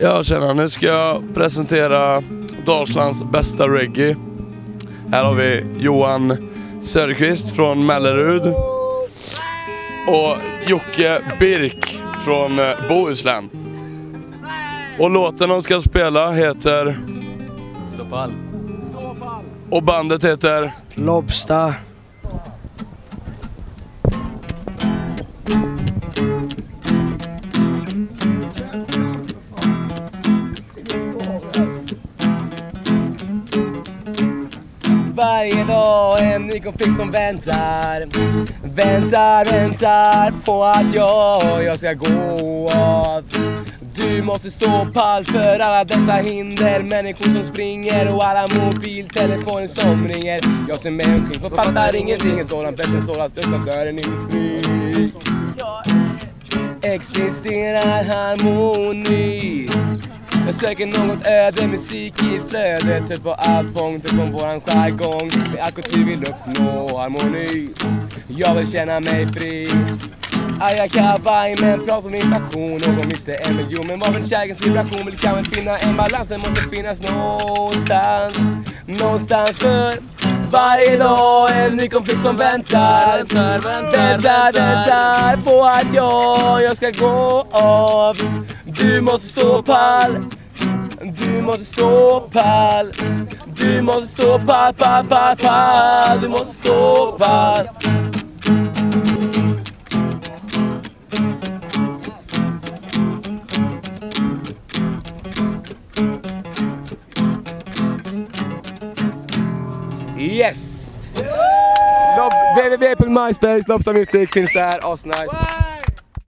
Ja, tjena. Nu ska jag presentera Dalslands bästa reggae. Här har vi Johan Söderqvist från Mellerud och Jocke Birk från Bohuslän. Och låten de ska spela heter Stå pall. Och bandet heter Lobstah. Varje dag en ny konflikt som väntar på att jag ska gå av. Du måste stå pall för alla dessa hinder, människor som springer och alla mobiltelefoner som ringer. Jag ser mig omkring och fattar ingenting, en sådan bäst, en sådan största för en industri. Existerar harmoni. Jag söker något öde, musik i ett flöde, typ på allt fång, typ om våran jargong. Med akkurat vill uppnå harmoni. Jag vill känna mig fri. Jag kavaj men pratar om inflation. Någon missar 1 miljon, men vad vill kärgens vibration? Vill kan väl finna en balans, den måste finnas någonstans för varje dag en ny konflikt som väntar på att jag ska gå av. Du måste stå pall. Du måste stå pall. Du måste stå pall. Du måste stå pall. Yes! www.myspace, Lobstah Music finns där, asnice.